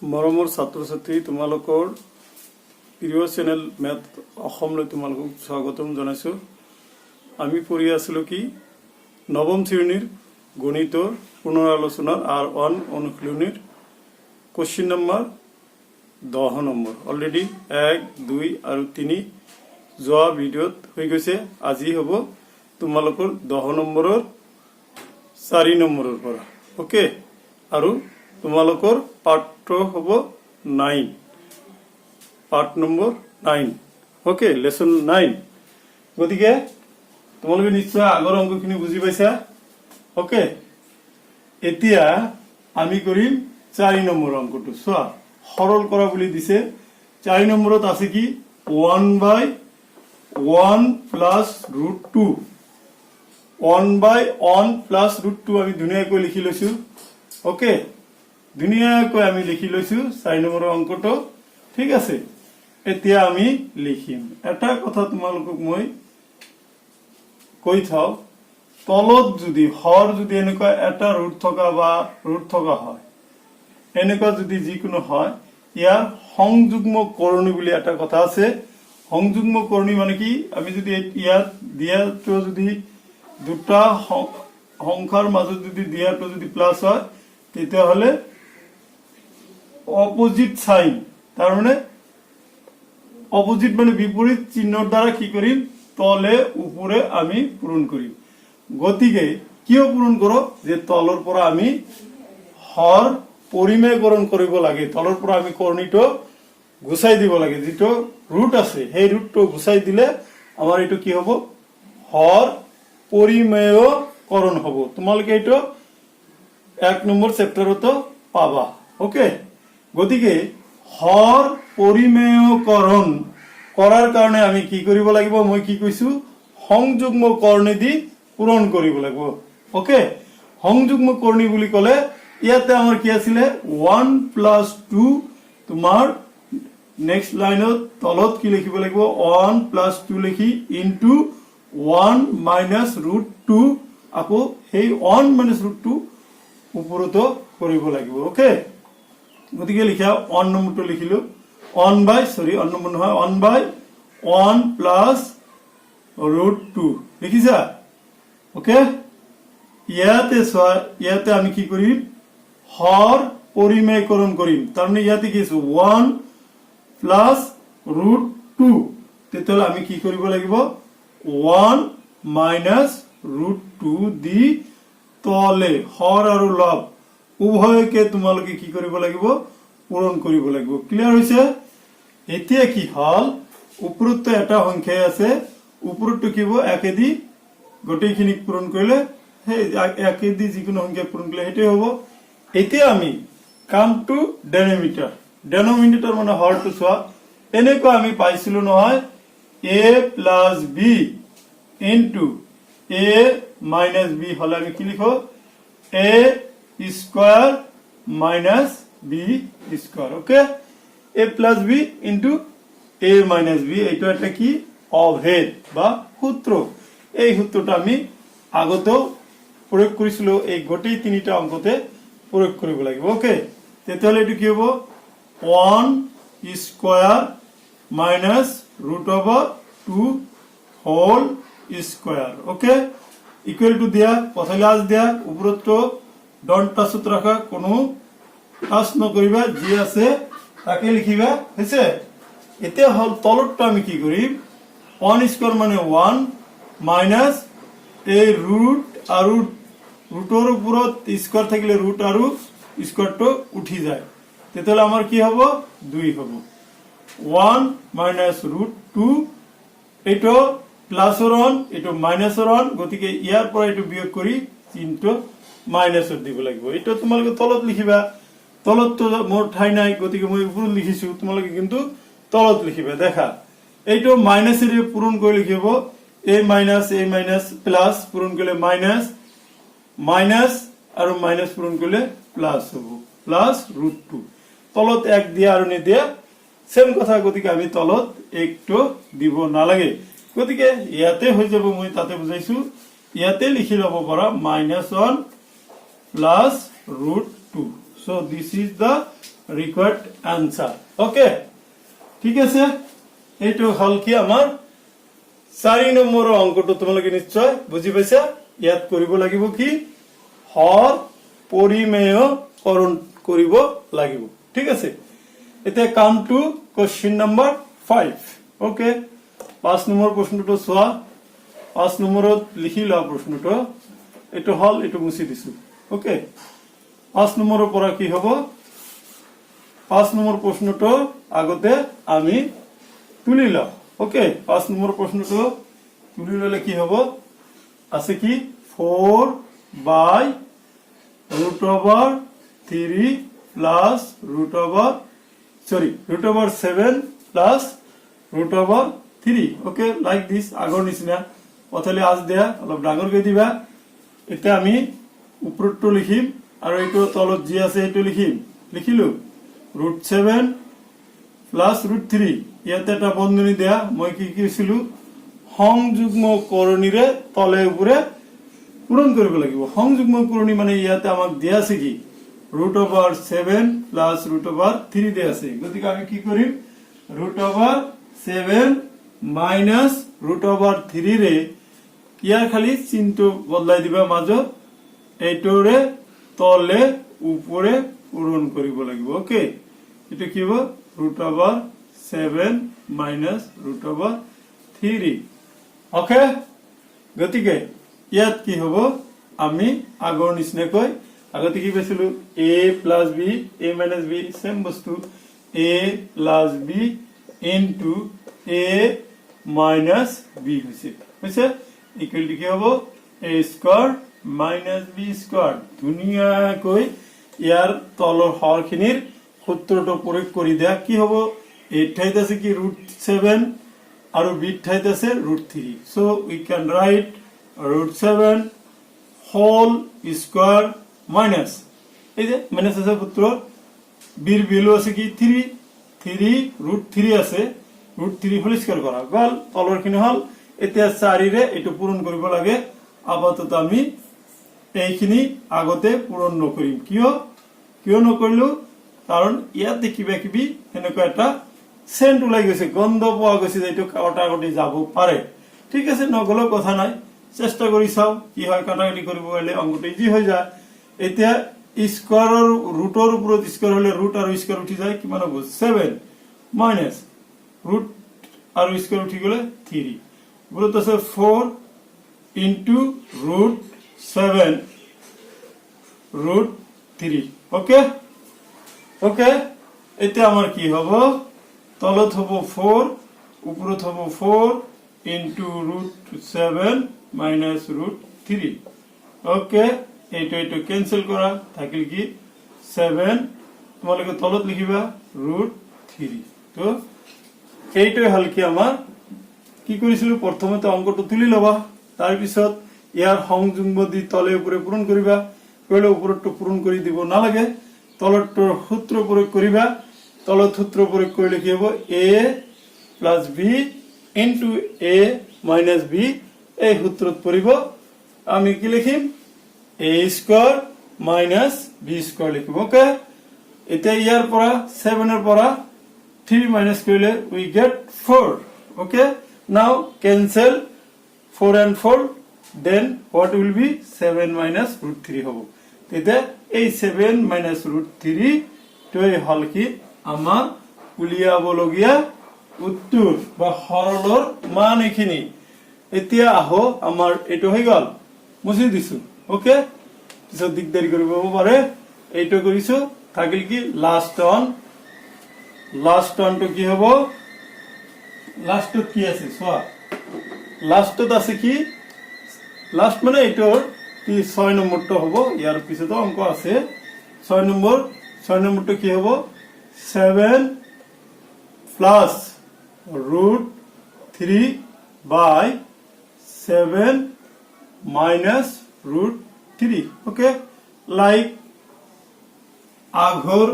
মৰমৰ ছাত্ৰ ছাত্ৰী তোমালোকৰ প্ৰিয় চেনেল মেথ অসমলৈ তোমালোকক স্বাগতম জনাইছো। আমি পঢ়ি আছিলো কি নৱম শ্ৰেণীৰ গণিতৰ পুনৰালোচনাৰ R1 অনুশীলনীৰ কোশ্চিন নম্বৰ 10 নম্বৰ অলৰেডি 1, 2 আৰু 3 যোৱা ভিডিঅ'ত হৈ গৈছে। আজি হ'ব তোমালোকৰ 10 নম্বৰৰ 4 নম্বৰৰ পৰা ওকে আৰু তোমালোকৰ পাঠ্য হ'ব 9 পাঠ নম্বৰ 9 ওকে লেসন 9 গতিকে তোমালোকে নিশ্চয় আগৰ অংকখিনি বুজি পাইছা ওকে। এতিয়া আমি কৰিম 4 নম্বৰ অংকটো। চোৱা সৰল কৰা বুলি দিছে। 4 নম্বৰত আছে কি 1/1 plus √2 1/1 plus √2 আমি ধুনীয়াকৈ লিখি লৈছো ওকে। ধুনীয়াকৈ আমি লিখি লৈছো 4 নম্বৰৰ অংকটো ঠিক আছে। এতিয়া আমি লিখিম। এটা কথা তোমালোকক মই কৈ থাও, তলত যদি হৰ যদি এনেকুৱা এটা ৰুট থকা বা ৰুট থকা হয়, এনেকুৱা যদি যিকোনো হয়, ইয়াৰ সংযুগ্ম কৰণী বুলি এটা কথা আছে। সংযুগ্ম কৰণী মানে কি, আমি যদি ইয়াত দিয়াটো যদি দুটা সংখ্যাৰ মাজত যদি দিয়াটো যদি প্লাস হয় তেতিয়াহলে অপোজিট সাইন, তাৰ মানে অপোজিট মানে বিপৰীত চিহ্নৰ দ্বাৰা কি কৰিম, তলে উপৰে আমি পূৰণ কৰিম। গতিকে কিয় পূৰণ কৰো, যে তলৰ পৰা আমি হৰ পৰিমেয়কৰণ কৰিব লাগে। তলৰ পৰা আমি কৰ্ণীটো গুচাই দিব লাগে, যেটো ৰুট আছে সেই ৰুটটো গুচাই দিলে আমাৰ এইটো কি হ'ব, হৰ পৰিমেয়কৰণ হ'ব। তোমালোকে এইটো 1 নম্বৰ চেপ্টাৰতো পাবা ওকে। গতিকে হৰ পৰিমেয়কৰণ কৰাৰ কাৰণে আমি কি কৰিব লাগিব, মই কি কৈছো সংযুগ্ম কৰ্ণী দি পূৰণ কৰিব লাগিব ওকে। সংযুগ্ম কৰ্ণী বুলি ক'লে ইয়াতে আমাৰ কি আছিল 1 + 2, তোমাৰ নেক্সট লাইনত তলত কি লিখিব লাগিব 1 + 2 লিখি ইনটু 1 - √2, আকৌ সেই 1 - √2 ওপৰতো কৰিব লাগিব ওকে। গতিকে লিখা 1 নম্বৰটো লিখিলো 1 নম্বৰ নহয় 1/1 plus √2 লিখিছা ওকে। ইয়াতে আমি কি কৰিম, হৰ পৰিমেয়কৰণ কৰিম। তাৰমানে ইয়াতে কি আছে 1 plus √2, তেতিয়াহলে আমি কি কৰিব লাগিব 1 - √2 দি তলে হৰ আৰু লব উভয়কে তোমালোকে কি কৰিব লাগিব, পূৰণ কৰিব লাগিব। ক্লিয়াৰ হৈছে? এতিয়া কি হল, ওপৰত এটা সংখ্যাই আছে, ওপৰতটো কি হ'ব, একেদি গোটেইখিনিক পূৰণ কৰিলে সেই একেদি যিকোনো সংখ্যা পূৰণ কৰিলে সেইটোৱে হ'ব। এতিয়া আমি কাম টু ডেনোমিনেটৰ। ডেনোমিনেটৰ মানে হৰটো চোৱা, এনেকুৱা আমি পাইছিলো নহয় a + b into a - b হলে আমি কি লিখো a square minus b square okay. a + b into a - b এইটো এটা কি অভেদ বা সূত্র। এই সূত্রটা আমি আগতেও প্রয়োগ কৰিছিলো, এই গোটেই তিনিটা অংকতে প্ৰয়োগ কৰিব লাগিব ওকে। তেতিয়াহলে এইটো কি হ'ব 1 square minus √2 whole square okay equal to দিয়া প্রথমে আজ দিয়া উপরতো ডন্ট টাচত রাখা, কোনো টাচ নকৰিবা, যি আছে তাকে লিখিবা হৈছে। এতিয়া হল তলৰটো আমি কি কৰিম 1 স্কয়াৰ মানে 1 মাইনাস এই ৰুট আৰু ৰুটৰ ওপৰত স্কয়াৰ থাকিলে ৰুট আৰু স্কয়াৰটো উঠি যায়, তেতিয়াহলে আমাৰ কি হ'ব 2 হ'ব। 1 - √2 এইটো প্লাসৰ 1 এইটো মাইনাসৰ 1, গতিকে ইয়াৰ পৰা এইটো বিয়োগ কৰি চিহ্নটো মাইনাসত দিব লাগিব। এইটো তোমালোকে তলত লিখিবা, তলত মোৰ ঠাই নাই গতিকে মই ওপৰত লিখিছো, তোমালোকে কিন্তু তলত লিখিবা। দেখা এইটো মাইনাসেৰে পূৰণ কৰি লিখিব a - প্লাস পূৰণ কৰিলে মাইনাস, মাইনাস আৰু মাইনাস পূৰণ কৰিলে প্লাস হ'ব, প্লাস √2। তলত 1 দিয়া আৰু নিদিয়া সেম কথা, গতিকে আমি তলত 1টো দিব নালাগে। গতিকে ইয়াতে হৈ যাব, মই তাতে বুজাইছো, ইয়াতে লিখি লব পাৰা -1 plus √2. So this is the required answer. Okay, ঠিক আছে, এইটো হল কি আমাৰ 4 নম্বৰৰ অংকটো। তোমালোকে নিশ্চয় বুজি পাইছা। ইয়াত কৰিব লাগিব কি হৰ পৰিমেয়কৰণ কৰিব লাগিব। ঠিক আছে, এতিয়া come to question number 5। Okay, 5 number প্ৰশ্নটো চোৱা। 5 নম্বৰত লিখি লোৱা প্ৰশ্নটো। এইটো হল, এইটো মুছি দিছো। ওকে, 5 নম্বৰৰ পৰা কি হ'ব, 5 নম্বৰ প্ৰশ্নটো আগতে আমি তুলি লওঁ। ওকে, 5 নম্বৰ প্ৰশ্নটো তুলি ললে কি হ'ব, আছে কি 4/√3 plus √7 plus √3। Okay, like this, আগৰ নিচিনা অথলে আজ দিয়া অলপ ডাঙৰকৈ দিবা। এতিয়া আমি ওপৰটো লিখিম আৰু এইটো তলত যি আছে সেইটো লিখিম। লিখিলো √7 প্লাস √3। ইয়াতে এটা বন্ধনী দিয়া। মই কি কৈছিলো, সংযুগ্ম কৰণীৰে তলে ওপৰে পূৰণ কৰিব লাগিব। সংযুগ্ম কৰণী মানে ইয়াতে আমাক দিয়া আছে কি √7 প্লাস √3 দিয়া আছে। গতিকে আমি কি কৰিম, √7 মাইনাস √3 ৰে ইয়াৰ খালি চিহ্নটো বদলাই দিবা মাজত, এইটোৰে তলে ওপৰে পূৰণ কৰিব লাগিব। ওকে, এটা কি হ'ব √7 মাইনাস √3। ওকে, গতিকে ইয়াত কি হ'ব, আমি আগৰ নিচিনাকৈ আগতে কি পাইছিলো a plus b, a minus b same বস্তু, a plus b into a minus b হৈছে ইকুৱেল টু কি হ'ব a square minus b square. ধুনীয়াকৈ ইয়াৰ তলৰ হৰখিনিৰ সূত্ৰটো প্ৰয়োগ কৰি দিয়া। কি হ'ব, a ঠাইত আছে কি √7 আৰু b ঠাইত আছে √3। So we can write √7 whole square minus, এই যে মাইনাস আছে সূত্ৰ, বিৰ ভ্যালু আছে কি 3 √3 আছে, √3 হোল স্কয়াৰ কৰা গল, তলৰখিনি হল। এতিয়া 4 ৰে এটো পূৰণ কৰিব লাগে। আপাতত আমি এইখিনি আগতে পূৰণ নকৰিম। কিয় নকৰিলো, কাৰণ ইয়াতে কিবা কিবি এনেকুৱা এটা সেন্ট ওলাই গৈছে, গন্ধ পোৱা গৈছে, যেটো কাটাকাটি যাব পাৰে। ঠিক আছে, নগলেও কথা নাই, চেষ্টা কৰি চাও কি হয়। কাটাকাটি কৰিব গলে অংকটো ইজি হৈ যায়। এতিয়া স্কয়াৰৰ ৰুটৰ ওপৰত স্কয়াৰ হলে ৰুট আৰু স্কয়াৰ উঠি যায়, কিমান হ'ব 7 মাইনাস ৰুট আৰু স্কয়াৰ উঠি গলে 3। গুণত আছে 4 ইনটু √7 √3। ওকে, ওকে, এতিয়া আমাৰ কি হ'ব, তলত হ'ব 4, ওপৰত হ'ব 4 ইনটু √7 মাইনাস √3। ওকে, এইটো ক্যান্সেল কৰা, থাকিল কি 7, তোমালোকে তলত লিখিবা √3। তো এইটোৱে হল কি আমাৰ কি কৰিছিলো, প্ৰথমতে অংকটো তুলি লবা, তাৰ পিছত ইয়াৰ সংযুগ্ম দি তলে ওপৰে পূৰণ কৰিবা। কৰিলে ওপৰটো পূৰণ কৰি দিব নালাগে, তলৰটোৰ সূত্ৰ প্ৰয়োগ কৰিবা। তলত সূত্ৰ প্ৰয়োগ কৰিলে কি হ'ব, a plus b into a minus b, এই সূত্ৰত পৰিব। আমি কি লিখিম, a square minus b square লিখিম। ওকে, এতিয়া ইয়াৰ পৰা 7 এৰ পৰা 3 মাইনাস কৰিলে we get 4. Okay, now cancel 4 and 4, then what will be 7 minus √3 হ'ব। তেতিয়া এই 7 minus √3 টোই হল কি আমাৰ উলিয়াবলগীয়া উত্তৰ বা হৰণৰ মান এখিনি। এতিয়া আহো, আমাৰ এইটো হৈ গল, মুছি দিছো। ওকে, পিছত দিগদাৰি কৰিব পাৰে, এইটো কৰিছো। থাকিল কি লাষ্ট অনটো কি হ'ব, লাষ্টত কি আছে চোৱা, লাষ্টত আছে কি, লাষ্ট মানে এইটোৰ কি 6 নম্বৰটো হ'ব। ইয়াৰ পিছতো অংক আছে 6 নম্বৰটো কি হ'ব, 7 প্লাস √3 বাই 7 মাইনাস √3। ওকে, লাইক আগৰ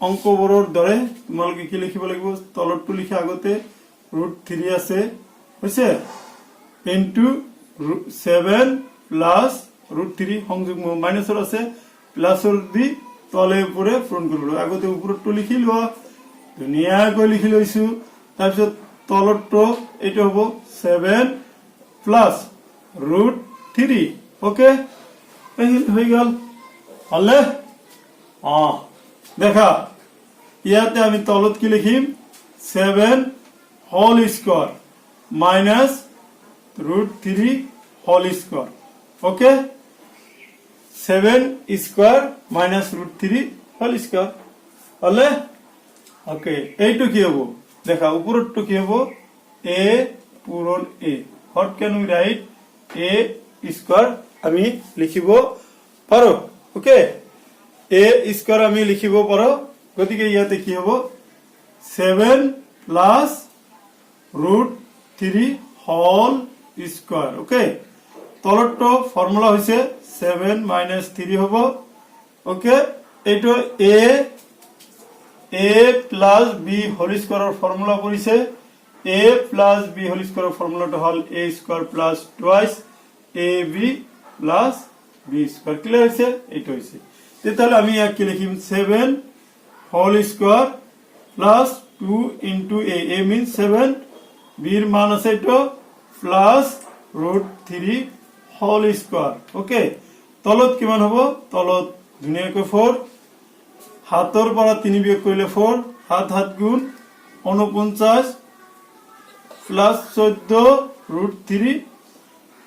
অংকবোৰৰ দৰে তোমালোকে কি লিখিব লাগিব, তলৰটো লিখা আগতে √3 আছে হৈছে ইনটু 7 প্লাস √3 সংযুগ্ম মাইনাসৰ আছে প্লাসৰ দি তলে উপৰে পূৰণ কৰিব আগতে উপৰটো লিখি লোৱা ধুনীয়াকৈ লিখি লৈছো তাৰপিছত তলৰটো এইটো হ'ব 7 প্লাস √3 ওকে এই হৈ গল হলে দেখা ইয়াতে আমি তলত কি লিখিম 7 whole square minus √3 whole square okay 7 square minus √3 whole square হলে ওকে এইটো কি হ'ব দেখা উপৰটো কি হ'ব a পূৰণ a what can we write a square আমি লিখিব পাৰো ওকে a square আমি লিখিব পাৰো গতিকে ইয়াতে কি হ'ব 7 প্লাস √3 হোল স্কয়াৰ ওকে তলৰটো ফর্মুলা হৈছে 7 মাইনাস 3 হ'ব ওকে এইটো a plus b হোল স্কয়াৰৰ ফৰ্মুলা পৰিছে a plus b হোল স্কয়াৰৰ ফৰ্মুলাটো হল a square plus twice ab plus b square clear হৈছে এইটো হৈছে তেতিয়াহলে আমি ইয়াক কি লিখিম 7 whole square plus 2 into a means 7 b এর মান আছে এইটো প্লাস √3 হোল স্কয়ার ওকে তলত কিমান হ'ব তলত ধুনীয়াকৈ 4 হাতৰ পৰা 3 বিয়োগ কৰিলে 4 হাত হাত গুণ 49 প্লাস 14 √3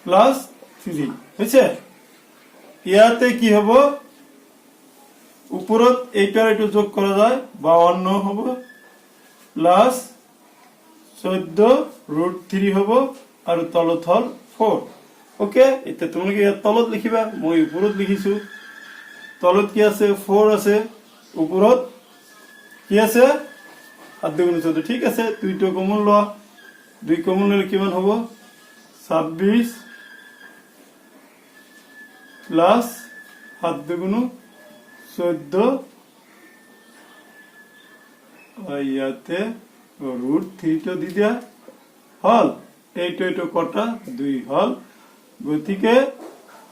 প্লাস 3 হৈছে ইয়াতে কি হ'ব উপৰত এইটাৰ এইটো যোগ কৰা যায় 52 হ'ব প্লাস 14 √3 হ'ব আৰু তলত হল 4 ওকে এটা তোমালোকে ইয়াত তলত লিখিবা মই উপৰত লিখিছো তলত কি আছে 4 আছে উপৰত কি আছে 7 গুণ 14 ঠিক আছে দুইটো কমন লোৱা 2 কমন ললে কিমান হ'ব 26 প্লাস 7 গুণ 14 ইয়াতে √3 টো দি দিয়া হল এইটো কটা 2 হল গতিকে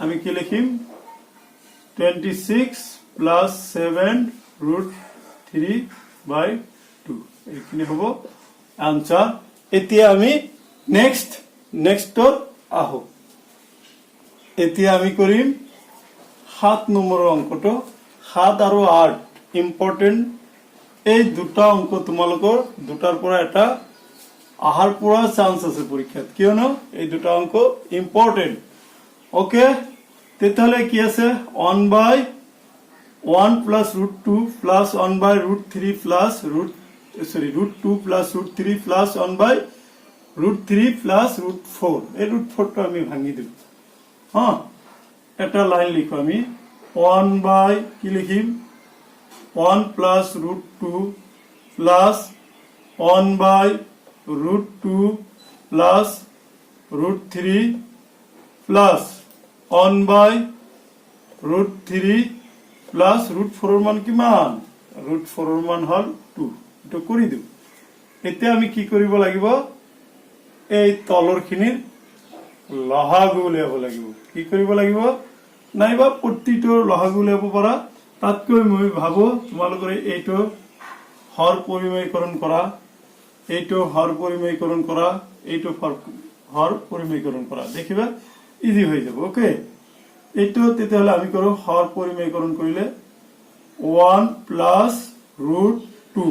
আমি কি লিখিম 26 প্লাস 7 √3/2 এইখিনি হ'ব आंसर এতিয়া আমি নেক্সটৰ আহো এতিয়া আমি কৰিম 7 নম্বৰৰ অংকটো 7 আৰু 8 ইম্পৰ্টেন্ট এই দুটা অংক তোমালোকৰ দুটাৰ পৰা এটা আহাৰ পৰা চান্স আছে পৰীক্ষাত কিয়নো এই দুটা অংক ইম্পৰ্টেন্ট ওকে তেতিয়াহলে কি আছে 1/1 plus √2 plus 1/√3 plus √2 plus √3 plus 1/√3 plus √4 এই √4 টো আমি ভাঙি দিম এটা লাইন লিখো আমি 1 কি লিখিম 1 plus √2 plus 1/√2 plus √3 plus 1/√3 plus √4 এর মান কিমান √4 এর মান হল 2 এটা কৰি দিও এতিয়া আমি কি কৰিব লাগিব এই তলৰখিনিৰ লহাগু উলিয়াব লাগিব কি কৰিব লাগিব নাইবা প্ৰতিটো লহাগু উলিয়াব পৰা তাতকৈ মই ভাবো তোমালোকৰ এইটো হৰ পৰিমেয়কৰণ কৰা এইটো হৰ পৰিমেয়কৰণ কৰা এইটো হৰ পৰিমেয়কৰণ কৰা দেখিবা ইজি হৈ যাব ওকে এইটো তেতিয়াহলে আমি কৰো হৰ পৰিমেয়কৰণ কৰিলে 1 plus √2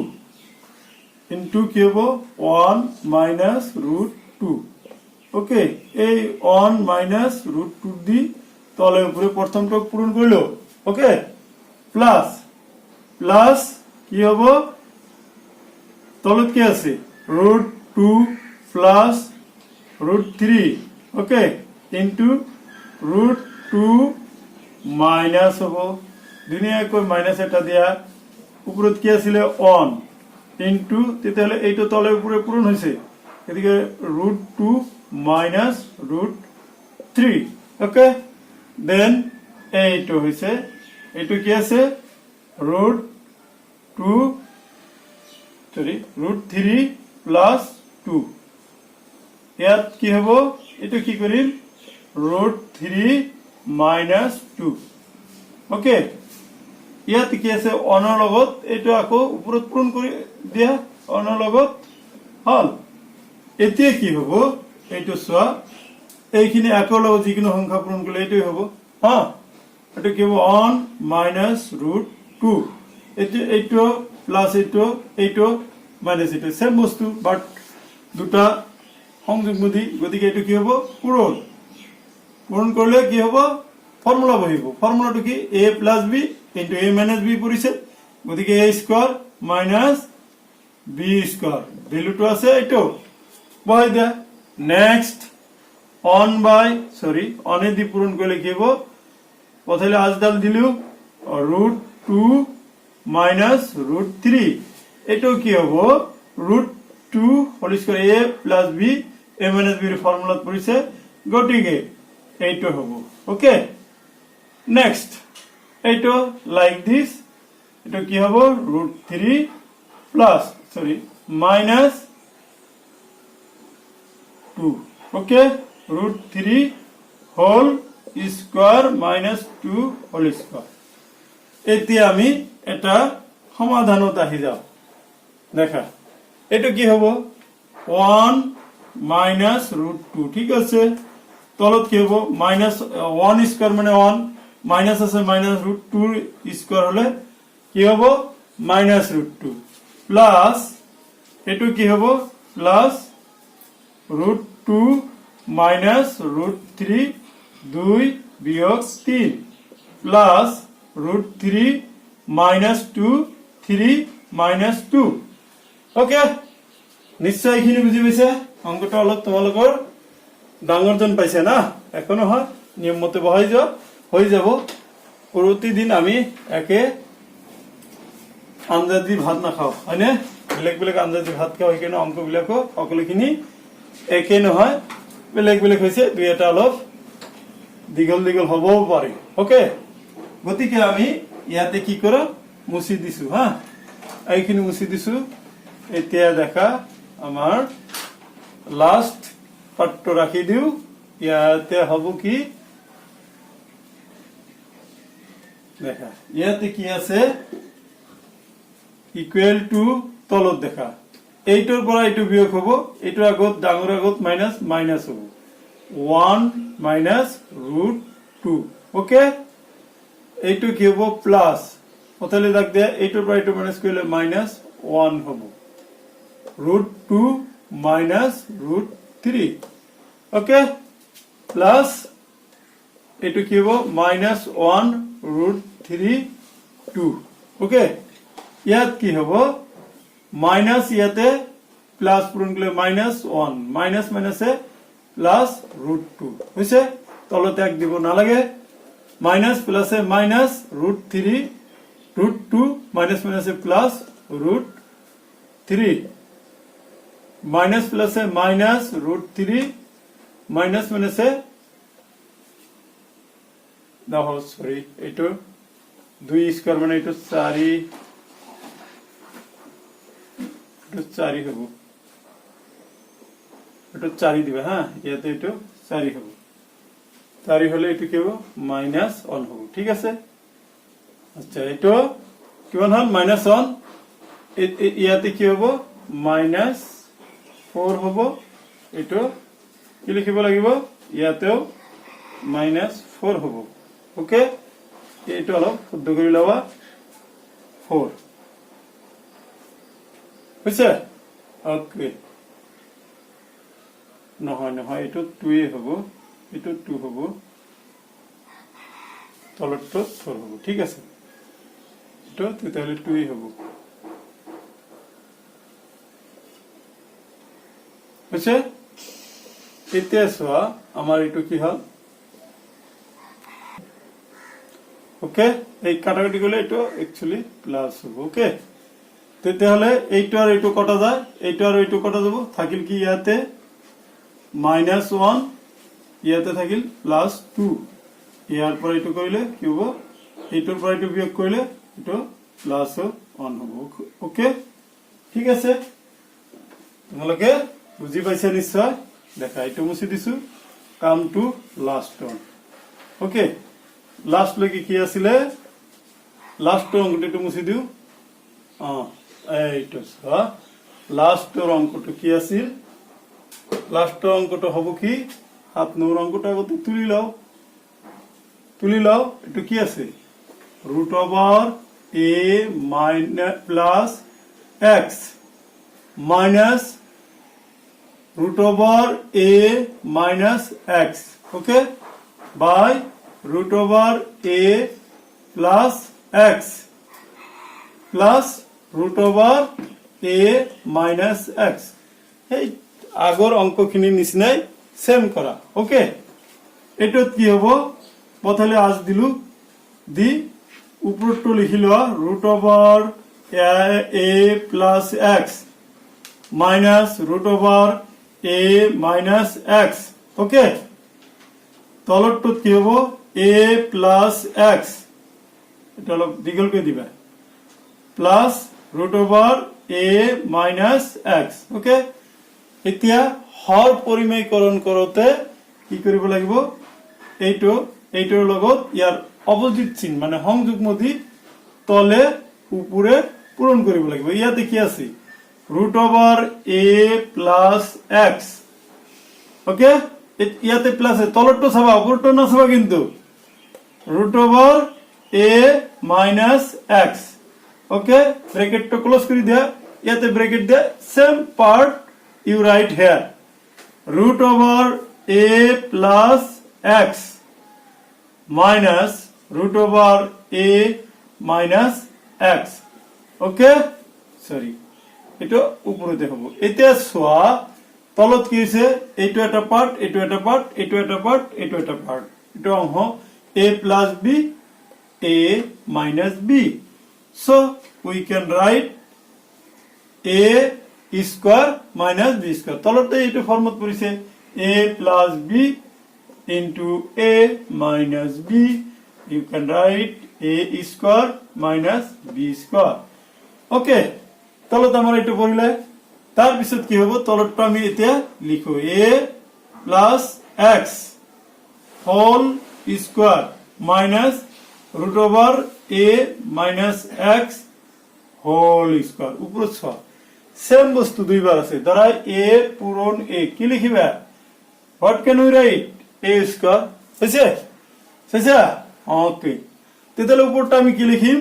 into কি হ'ব 1 minus √2 ওকে এই 1 minus √2 দি তলে উপরে প্রথমটো পূরণ কৰিলো ওকে প্লাস কি হ'ব তলত কি আছে √2 plus √3 ওকে into √2 মাইনাস হ'ব ধুনীয়াকৈ মাইনাস এটা দিয়া উপৰত কি আছিল 1 into তেতিয়ালে এইটো তলে উপরে পূরণ হৈছে এদিকে √2 minus √3 ওকে দেন এইটো হৈছে এইটো কি আছে √3 plus 2 ইয়াত কি হ'ব এইটো কি কৰিম √3 minus 2 ওকে ইয়াত কি আছে অনৰ লগত এইটো আকৌ ওপৰত পূৰণ কৰি দিয়া অনৰ লগত হল এতিয়া কি হ'ব এইটো চোৱা এইখিনি একৰ লগত যিকোনো সংখ্যা পূৰণ কৰিলে এইটোই হ'ব হা এটা কি হবে 1 minus root 2 এইটো প্লাস এইটো মাইনাস এইটো সেম বস্তু বাট দুটা সংযুগ্মদি গতিকে এইটো কি হ'ব পূৰণ কৰিলে কি হ'ব ফৰ্মুলা বহিব ফৰ্মুলাটো কি a plus b into a minus b পৰিছে গতিকে a square minus b square ভ্যালুটো আছে এইটো বহাই দিয়া নেক্সট on এ দি পূৰণ কৰিলে কি হ'ব প্রথমে আজদাল দিলু √2 minus √3 এটো কি হবে √2 whole square a plus b a minus b এর ফর্মুলা পড়িছে গটিকে এইটো হবে ওকে নেক্সট এইটো লাইক দিস এটো কি হবে √3 plus minus 2 okay √3 whole square minus 2 whole square এতিয়া আমি এটা সমাধানত আহি যাও দেখা এটা কি হবে 1 minus √2 ঠিক আছে তলত কি হবে -1 স্কয়ার মানে 1 মাইনাস আছে -√2 স্কয়ার হলে কি হবে -√2 প্লাস এটো কি হবে প্লাস √2 minus √3 2 বিয়োগ 3 প্লাস √3 minus 2 3 minus 2 ওকে নিশ্চয় এইখিনি বুজি পাইছে অঙ্কটা অলপ তোমালোকৰ ডাঙৰজন পাইছে না এখনো হয় নিয়ম মতে বহাই যাও হৈ যাব প্ৰতিদিন আমি একে আঞ্জাদি ভাত নাখাও হয়নে বেলেগ আঞ্জাদি ভাত খাও কিনে অঙ্কবিলাকো সকলোখিনি একে নহয় বেলেগ হৈছে দুই এটা অলপ দীঘল হবও পারে ওকে গতিকে আমি ইয়াতে কি করো মুছি দিছো হ্যাঁ এইখিনি মুছি দিছো এতিয়া দেখা আমার লাস্ট পার্টটো রাখি দিও ইয়াতে হব কি দেখা ইয়াতে কি আছে ইকুয়াল টু তলত দেখা এইটোৰ পৰা এইটো বিয়োগ হ'ব এইটো আগত ডাঙৰ আগত মাইনাস হ'ব 1 minus √2 ওকে এইটো কি হ'ব প্লাস ওতালে দাগ দিয়া এইটোৰ পৰা এইটো মাইনাস কৰিলে -1 হ'ব √2 minus √3 ওকে প্লাস এইটো কি হ'ব -1 √3 2 ওকে ইয়াত কি হ'ব মাইনাস ইয়াতে প্লাস পূরণ করলে -1 মাইনাস মাইনাসে প্লাস √2 হইছে তলতে এক দিব না লাগে মাইনাস প্লাসে মাইনাস √3 √2 মাইনাস মাইনাসে প্লাস √3 মাইনাস প্লাসে মাইনাস √3 মাইনাস মাইনাসে দেখো সরি এটো 2 স্কয়ার মানে এটো 4 হবো এটা 4 দিবে হ্যাঁ ইয়াতে এটা 4 হবো 4 হলে এটা কি হবে -1 হবো ঠিক আছে আচ্ছা এটা কিমান হল -1 ইয়াতে কি হবো -4 হবো এটা কি লিখিব লাগিব ইয়াতেও -4 হবো ওকে এটা অলপ শুদ্ধ কৰি লবা 4 বুঝছে ওকে নহয় এটো 2 হ'ব এটো 2 হ'ব তলটো 4 হ'ব ঠিক আছে এটো তাহলে 2 হ'ব বুঝছে এতিয়া সোয়া আমার এটো কি হল ওকে এই কাটাকাটি করলে এটো एक्चुअली প্লাস হবে ওকে তেতিয়াহলে এইটো আর এইটো কটা যায় এইটো আর এইটো কটা যাব থাকিল কি ইয়াতে -1 ইয়াতে থাকিল +2 ইয়াৰ পৰা এইটো কৰিলে কি হ'ব এইটোৰ পৰা এইটো বিয়োগ কৰিলে এটো +1 হ'ব ওকে ঠিক আছে তোমালোকে বুজি পাইছা নিশ্চয় দেখা এইটো মুছি দিছো come to last one okay last লৈকে কি আছিল লাস্টের অঙ্কটা একটু মুছে দিও এইটা লাস্টের অঙ্কটা কি আছিল লাস্টের অঙ্কটা হবো কি 7 নম্বর অঙ্কটা আগতে তুলি লাও একটু কি আছে root over a minus plus x minus root over a minus x okay by root over a plus x plus root over a minus x এই আগৰ অঙ্কখিনি নিচিনাই সেম করা ওকে এটাত কি হবো প্রথমে আজ দিলু দি উপরটো লিখিলো root over a plus x minus root over a minus x okay তলরটো কি হবো a plus x এটা হলো দ্বিগুণকে দিবা plus root over a minus x okay এতিয়া হর পরিমেয়করণ করতে কি কৰিব লাগিব এইটোৰ লগত ইয়াৰ অপোজিট চিন মানে সংযুগ্মদি তলে উপৰে পূৰণ কৰিব লাগিব ইয়াতে কি আছে root over a plus x okay ইয়াতে প্লাস তলটো চাবা উপরটো না চাবা কিন্তু root over a minus x okay ব্র্যাকেটটো ক্লোজ কৰি দিয়া ইয়াতে ব্র্যাকেট দিয়া same part you write here root over a plus x minus root over a minus x okay sorry এটা উপরে দেখাবো এটা সোয়া তলত কি আছে এইটো এটা পার্ট এইটো এটা পার্ট এইটো এটা পার্ট এইটো এটা পার্ট এটা অংশ a plus b a minus b so we can write a square minus b square তলতে এইটো ফর্মত পৰিছে a plus b into a minus b you can write a square minus b square okay তলত আমাৰ এইটো পৰিলে তাৰ পিছত কি হ'ব তলটো আমি এতিয়া লিখো a plus x whole square minus root over a minus x whole square উপৰত ছ সেম বস্তু দুইবার আছে ধরা a পূরণ a কি লিখিবা what can we write a square হইছে ওকে তাহলে উপরটা আমি কি লিখিম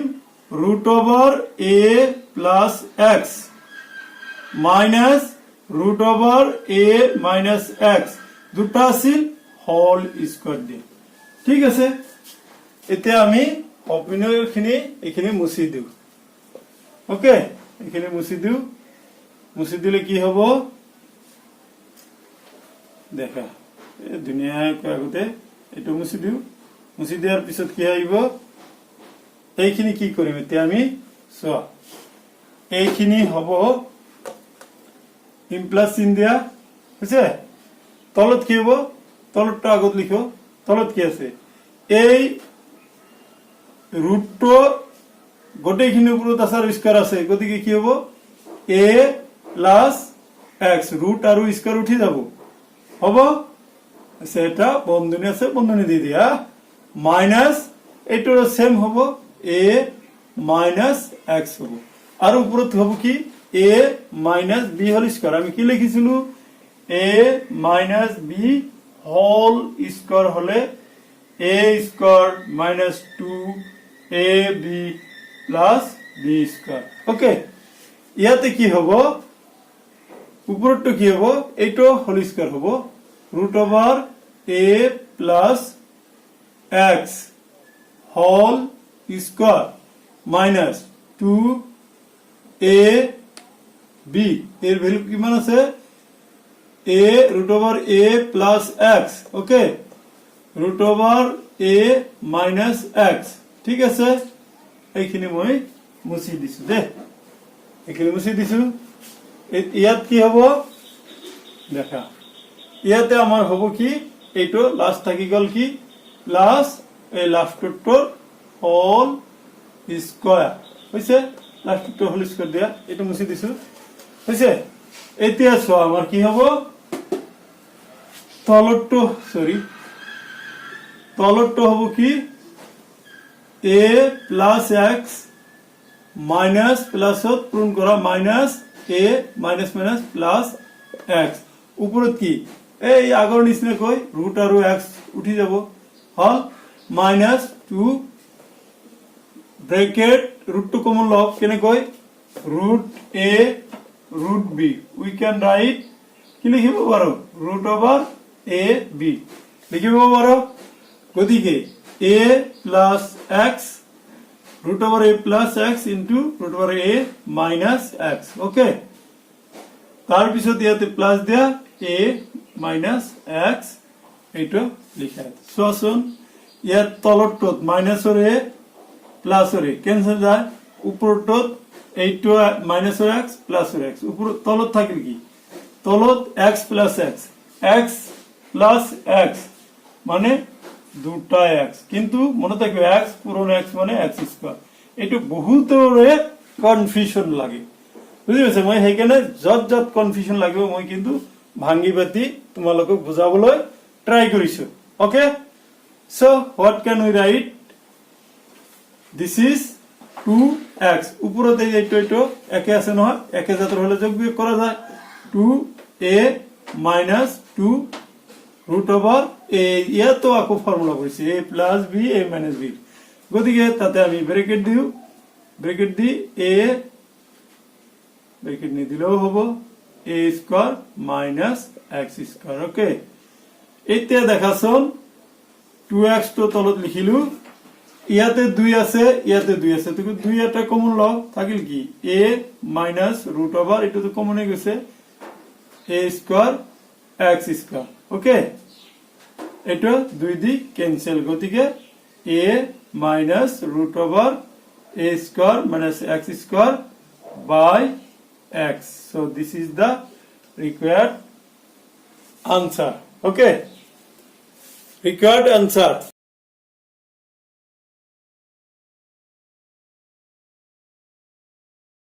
root over a plus x minus root over a minus x দুটা আছিল হোল স্কয়ার দি ঠিক আছে এতিয়া আমি অপিনিয়নখিনি এখিনি মুছি দিও ওকে এখিনি মুছি দিলে কি হব দেখা দুনিয়া আগতে এটো মুছি দিও মুছি দিয়ার পিছত কি আইব এইখিনি কি কৰিম এতিয়া আমি সোয়া এইখিনি হব ইমপ্লাস চিন দিয়া বুঝছে তলত কি হব তলতটা আগত লিখো তলত কি আছে এই রুটটো গোটেইখিনি উপৰত আছাৰ স্কয়াৰ আছে গতিকে কি হব a plus x root আৰু স্কয়ার উঠি যাব হবো সেটা বন্ধনী আছে বন্ধনী দি দিয়া মাইনাস এটোর সেম হবো a minus x হবো আর উপরত হবো কি a minus b whole square আমি কি লিখিছিলু a minus b whole square হলে a square minus 2ab plus b square okay ইয়াতে কি হবো উপরটো কি হবো এইটো হোল স্কয়ার হবো root over a plus x whole square minus 2a b এর ভ্যালু কি মান আছে a root over a plus x okay root over a minus x ঠিক আছে এইখিনি মই মুছি দিছো দে এইখিনি মুছি দিছো ইয়াত কি হবো দেখা ইয়াতে আমার হবো কি এইটো লাস্ট থাকি গল কি প্লাস এই লাস্টটোৰ হোল স্কয়ার হইছে লাস্টটো হোল স্কয়ার দিয়া এটা মুছি দিছো হইছে এতিয়া সো আমার কি হবো তলটো হবো কি a প্লাস x মাইনাস প্লাসত পূরণ করা minus a minus minus plus x উপরত কি এই আগৰ নিচিনা কই ৰুট আৰু x উঠি যাব হল মাইনাস 2 ব্র্যাকেট root 2 কমন লওক কেনে কই root a root b we can write কি লিখিব পাৰো root over a b লিখিব পাৰো গতিকে a plus x root over a plus x into root over a minus x okay তার পিছত ইয়াতে প্লাস দিয়া a minus x এইটো লিখা আছে সোসন ইয়াত তলৰটোত মাইনাসৰ a প্লাসৰ a কেনসেল যায় উপৰটোত এইটো মাইনাসৰ x প্লাসৰ x উপৰ তলত থাকিল কি তলত x plus x x plus x মানে দুটা x কিন্তু মনে থাকিব x পূরণ x মানে x স্কয়ার এটো বহুতৰে কনফিউশন লাগে বুজি পাইছে মই হেকেনে যত কনফিউশন লাগিব মই কিন্তু ভাঙি পাতি তোমালোকক বুজাবলৈ ট্রাই কৰিছো okay so what can we right this is 2x উপৰতে এইটো একে আছে নহয় একে জাতৰ হলে যোগ বিয়োগ কৰা যায় 2a minus 2 root over a ইয়াতো আকো ফৰ্মুলা কৰিছে a plus b a minus b গতিকে তাতে আমি ব্র্যাকেট দিও ব্র্যাকেট দি a ব্র্যাকেট নি দিলেও হ'ব a square minus x square okay এতিয়া দেখাছন 2x তো তলত লিখিলু ইয়াতে 2 আছে ইয়াতে 2 আছে তো 2 এটা কমন লও থাকিল কি a minus root over এটা তো কমন হয়ে গেছে a square x square okay এটা দুই দি ক্যান্সেল গতিকে a minus root over a square minus x square by x so this is the required answer okay required answer